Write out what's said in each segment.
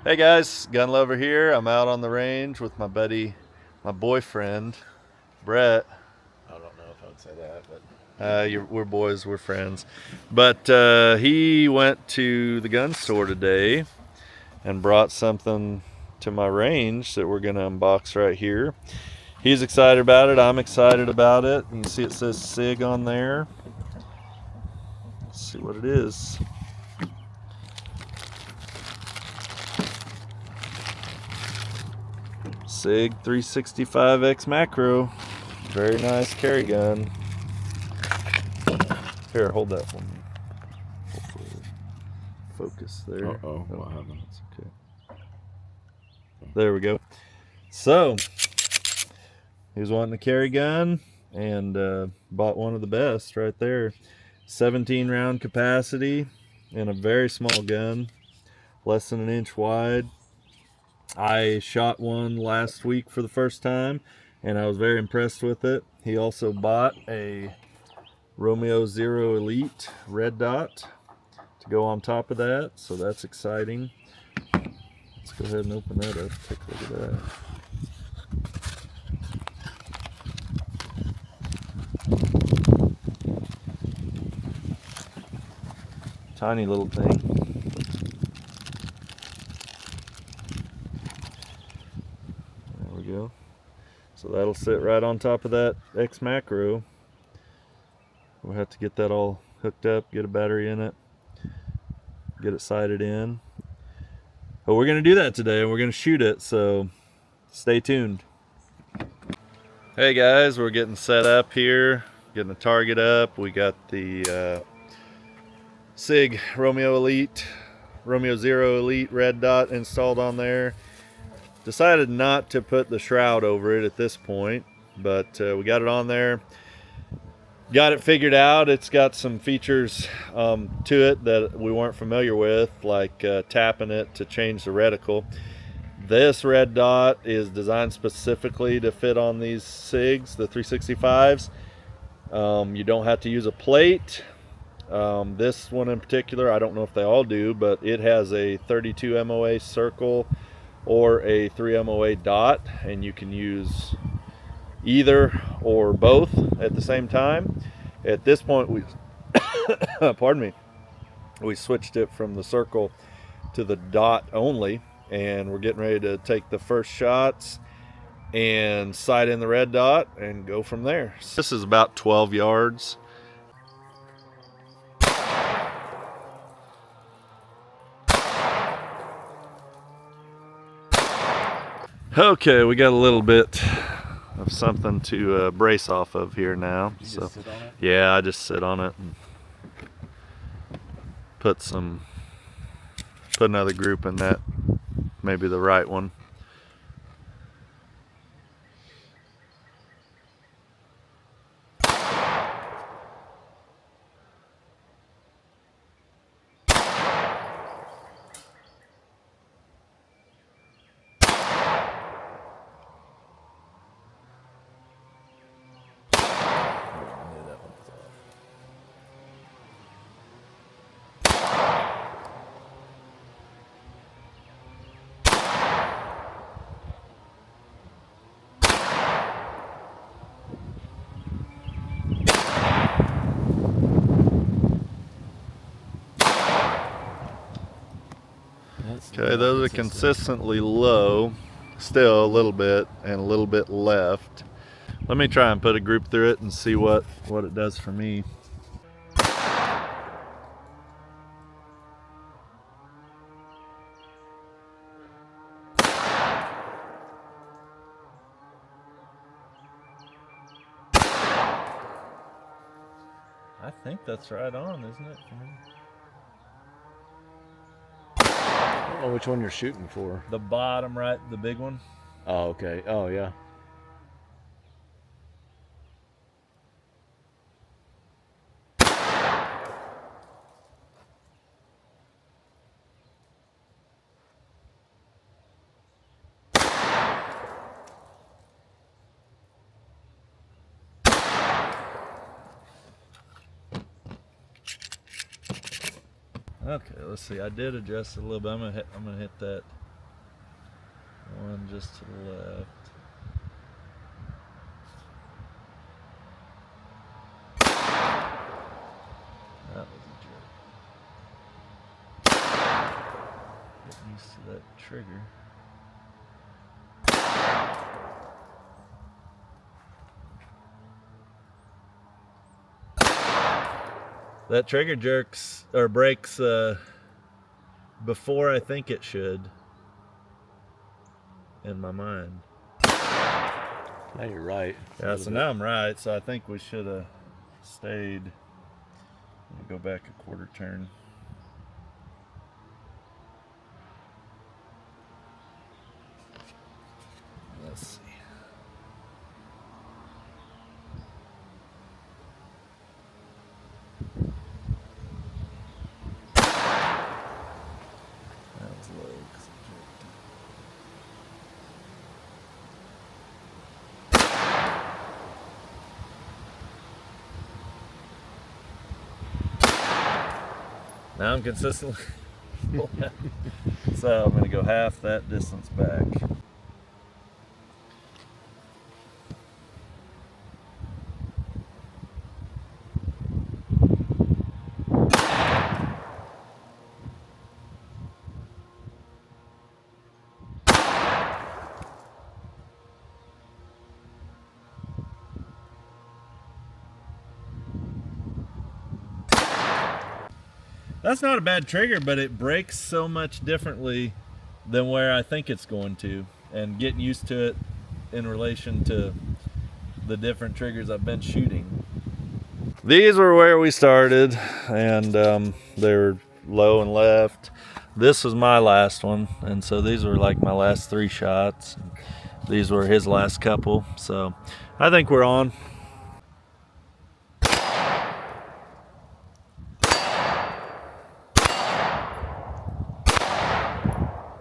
Hey guys, Gun Lover here. I'm out on the range with my buddy, my boyfriend, Brett. I don't know if I would say that, but We're boys, we're friends. But he went to the gun store today and brought something to my range that we're going to unbox right here. He's excited about it. I'm excited about it. You can see it says SIG on there. Let's see what it is. SIG 365X Macro. Very nice carry gun. Here, hold that for me. Hopefully focus there. what happened? That's okay. There we go. So, he was wanting a carry gun and bought one of the best right there. 17 round capacity and a very small gun, less than an inch wide. I shot one last week for the first time and I was very impressed with it. He also bought a Romeo Zero Elite red dot to go on top of that, so that's exciting. Let's go ahead and open that up, take a look at that. Tiny little thing. There we go. So that'll sit right on top of that X Macro. We'll have to get that all hooked up, get a battery in it, get it sighted in. But we're going to do that today and we're going to shoot it, so stay tuned. Hey guys, we're getting set up here, getting the target up. We got the SIG Romeo Zero Elite red dot installed on there. Decided not to put the shroud over it at this point, but we got it on there. Got it figured out. It's got some features to it that we weren't familiar with, like tapping it to change the reticle. This red dot is designed specifically to fit on these SIGs, the 365s. You don't have to use a plate. This one in particular, I don't know if they all do, but it has a 32 MOA circle or a 3 MOA dot, and you can use either or both at the same time. At this point, we pardon me, we switched it from the circle to the dot only, and we're getting ready to take the first shots and sight in the red dot and go from there. This is about 12 yards. Okay, we got a little bit of something to brace off of here now. Did you just sit on it? Yeah, I just sit on it and put another group in that, maybe the right one. Okay, those are consistently low, still a little bit and a little bit left. Let me try and put a group through it and see what it does for me. I think that's right on, isn't it? I don't know which one you're shooting for. The bottom right, the big one. Oh, okay. Oh, yeah. Okay, let's see. I did adjust it a little bit. I'm gonna hit that One just to the left. That was a jerk. Getting used to that trigger. That trigger jerks or breaks before I think it should, in my mind. Now you're right. Yeah, so now I'm right. So I think we should have stayed. Go back a quarter turn. Let's see. That was low 'cause it jerked. Now I'm consistently. So I'm going to go half that distance back. That's not a bad trigger, but it breaks so much differently than where I think it's going to. And getting used to it in relation to the different triggers I've been shooting. These were where we started, and they were low and left. This was my last one, and so these were like my last 3 shots. These were his last couple, so I think we're on.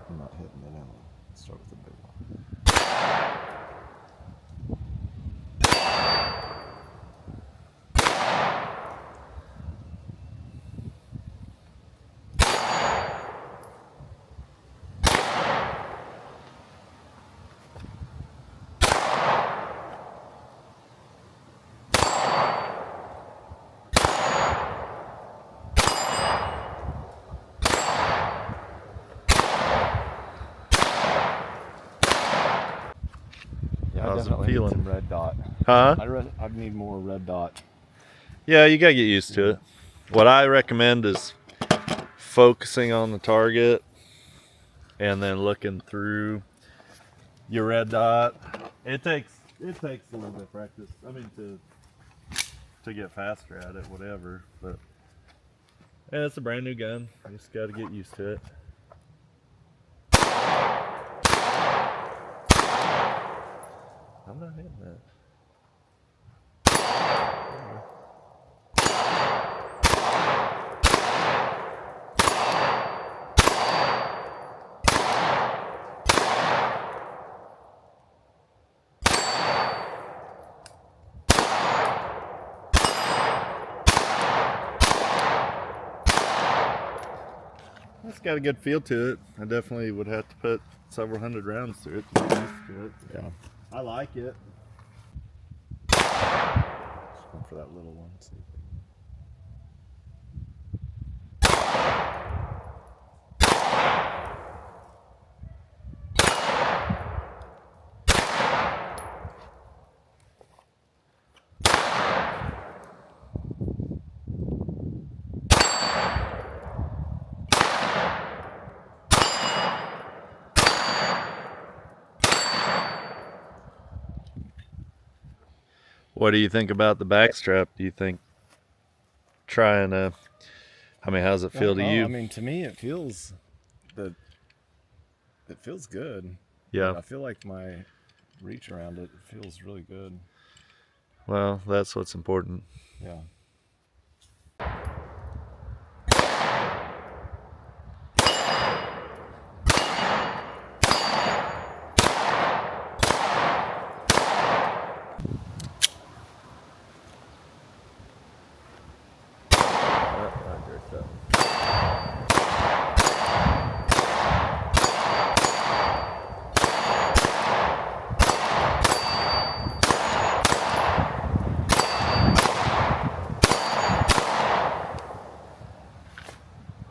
I'm not hitting it. Let's start with the big one. How's it definitely feeling? need some red dot. Huh? I'd need more red dot. Yeah, you gotta get used to it. What I recommend is focusing on the target and then looking through your red dot. It takes a little bit of practice. I mean, to get faster at it, whatever. But yeah, it's a brand new gun. You just got to get used to it. I'm not hitting that. It's got a good feel to it. I definitely would have to put several hundred rounds through it to get used to it. Yeah. I like it. Just going for that little one. See. What do you think about the backstrap? Do you think trying to, I mean, how's it feel to you? I mean, to me, it feels good. Yeah. I feel like my reach around it feels really good. Well, that's what's important. Yeah.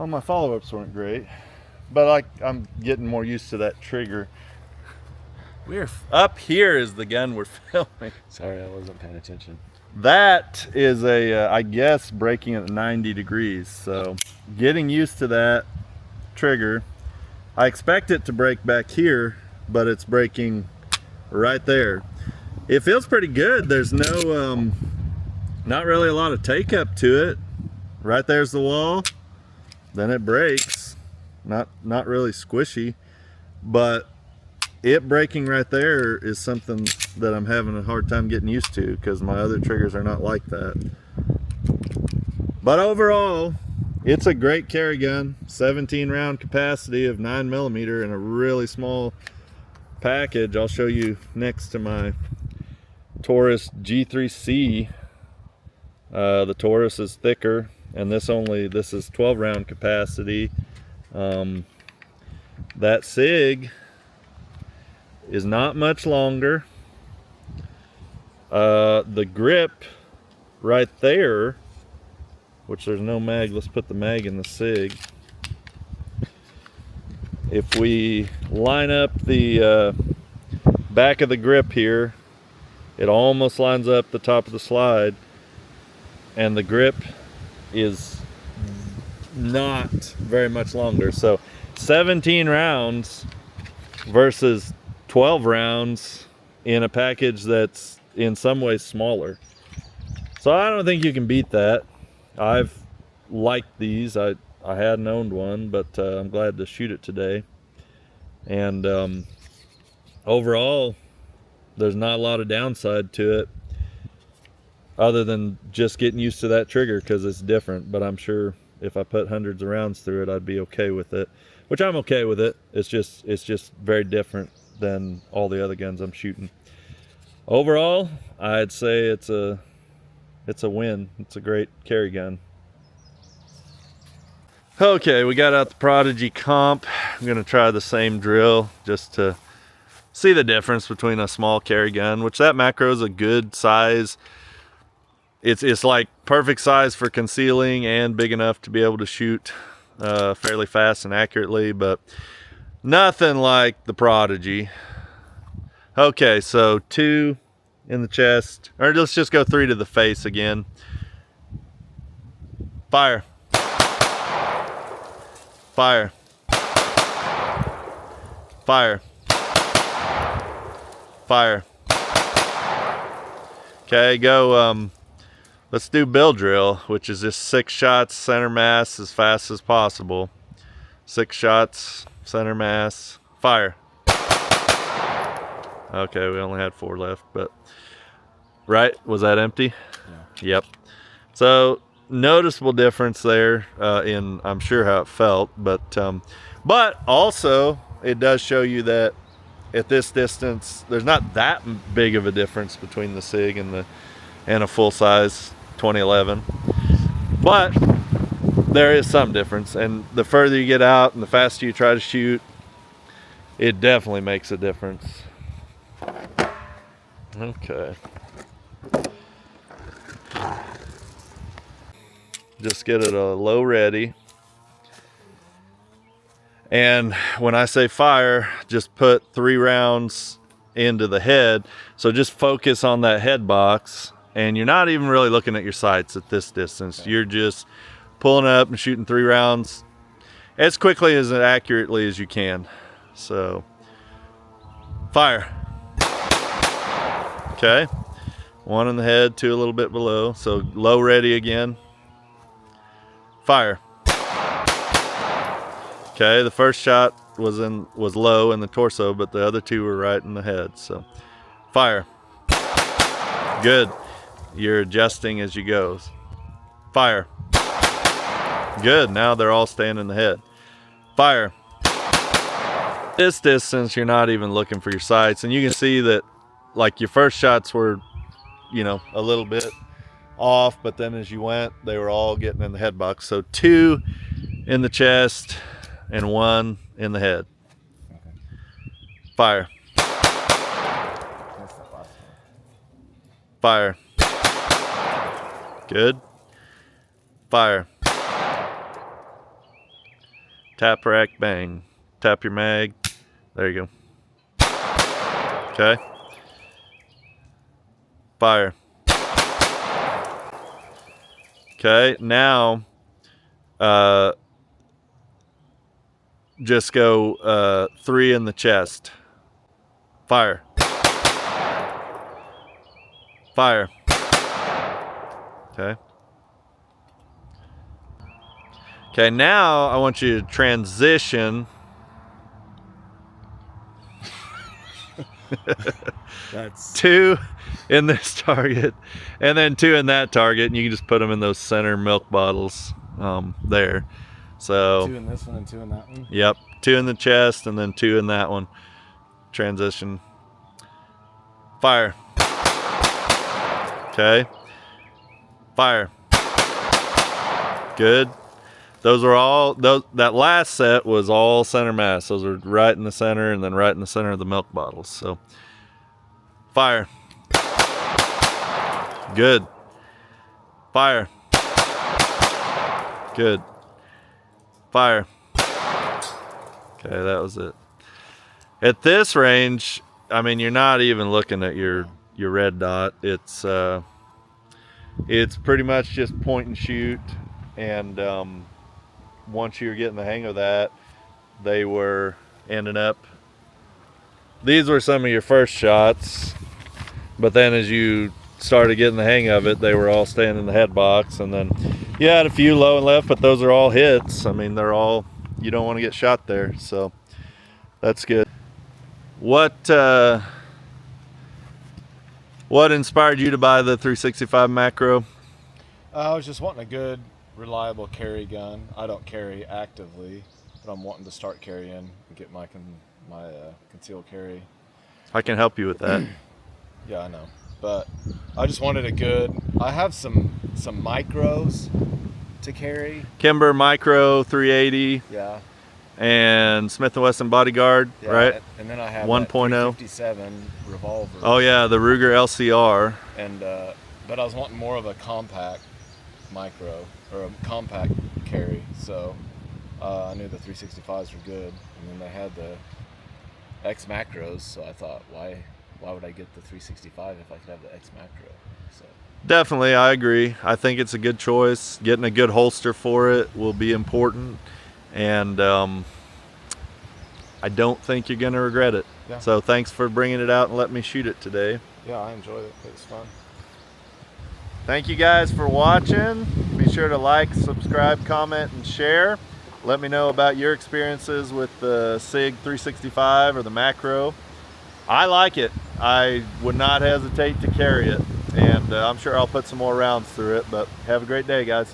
Well, my follow-ups weren't great, but I'm getting more used to that trigger. We're up here is the gun we're filming. Sorry, I wasn't paying attention. That is I guess braking at 90 degrees. So getting used to that trigger. I expect it to brake back here, but it's braking right there. It feels pretty good. There's no, not really a lot of take up to it. Right there's the wall. Then it brakes. Not really squishy, but it braking right there is something that I'm having a hard time getting used to because my other triggers are not like that. But overall, it's a great carry gun. 17 round capacity of 9mm in a really small package. I'll show you next to my Taurus G3C. The Taurus is thicker, and this is 12 round capacity. That SIG is not much longer. The grip right there, which there's no mag, let's put the mag in the SIG. If we line up the back of the grip here, it almost lines up the top of the slide, and the grip is not very much longer. So 17 rounds versus 12 rounds in a package that's in some ways smaller. So I don't think you can beat that. I've liked these. I hadn't owned one, but I'm glad to shoot it today. And overall, there's not a lot of downside to it other than just getting used to that trigger because it's different. But I'm sure if I put hundreds of rounds through it, I'd be okay with it, which I'm okay with it. It's just very different than all the other guns I'm shooting. Overall, I'd say it's a win. It's a great carry gun. Okay, we got out the Prodigy Comp. I'm gonna try the same drill just to see the difference between a small carry gun, which that macro is a good size. It's like perfect size for concealing and big enough to be able to shoot fairly fast and accurately, but nothing like the Prodigy. Okay, so 2 in the chest, or let's just go 3 to the face again. Fire. Fire. Fire. Fire. Okay, go, let's do bill drill, which is just 6 shots, center mass as fast as possible. 6 shots, center mass, fire. Okay, we only had 4 left, but right, was that empty? Yeah. Yep. So noticeable difference there in, I'm sure, how it felt, but also it does show you that at this distance there's not that big of a difference between the SIG and a full size 2011, but there is some difference, and the further you get out and the faster you try to shoot, it definitely makes a difference. Okay, just get it a low ready, and when I say fire, just put 3 rounds into the head. So just focus on that head box, and you're not even really looking at your sights at this distance. You're just pulling up and shooting 3 rounds as quickly as accurately as you can. So fire. Okay, 1 in the head, 2 a little bit below, so low ready again. Fire. Okay, the first shot was low in the torso, but the other 2 were right in the head. So fire. Good. You're adjusting as you go. Fire. Good. Now they're all staying in the head. Fire. This distance, you're not even looking for your sights, and you can see that, like, your first shots were, you know, a little bit off, but then as you went, they were all getting in the head box. So 2 in the chest and 1 in the head. Okay. Fire. That's the last one. Fire. Good. Fire. Tap, rack, bang. Tap your mag. There you go. Okay. Fire. Okay, now just go 3 in the chest. Fire. Fire. Okay. Okay, now I want you to transition. That's 2 in this target, and then 2 in that target, and you can just put them in those center milk bottles there. So 2 in this one and 2 in that one. Yep, 2 in the chest, and then 2 in that one. Transition. Fire. Okay. Fire. Good. Those are all, that last set was all center mass. Those are right in the center and then right in the center of the milk bottles. So, fire. Good. Fire. Good. Fire. Okay, that was it. At this range, I mean, you're not even looking at your red dot. It's pretty much just point and shoot, and once you're getting the hang of that, they were ending up, these were some of your first shots, but then as you started getting the hang of it, they were all staying in the head box, and then you had a few low and left, but those are all hits. I mean, they're all, you don't want to get shot there, so that's good. What inspired you to buy the 365 macro? I was just wanting a good, reliable carry gun. I don't carry actively, but I'm wanting to start carrying and get my concealed carry. I can help you with that. Yeah, I know, but I just wanted a good. I have some micros to carry. Kimber Micro 380. Yeah. And Smith & Wesson Bodyguard, Yeah, right? And then I have 1.0 357 revolver. Oh yeah, the Ruger LCR. And but I was wanting more of a compact micro or a compact carry, so I knew the 365s were good, and then they had the X macros, so I thought, why would I get the 365 if I could have the X macro? So definitely, I agree. I think it's a good choice. Getting a good holster for it will be important, and I don't think you're going to regret it. Yeah. So thanks for bringing it out and letting me shoot it today. Yeah, I enjoyed it. It was fun. Thank you guys for watching. Be sure to like, subscribe, comment, and share. Let me know about your experiences with the SIG 365 or the macro. I like it. I would not hesitate to carry it, and I'm sure I'll put some more rounds through it, but have a great day, guys.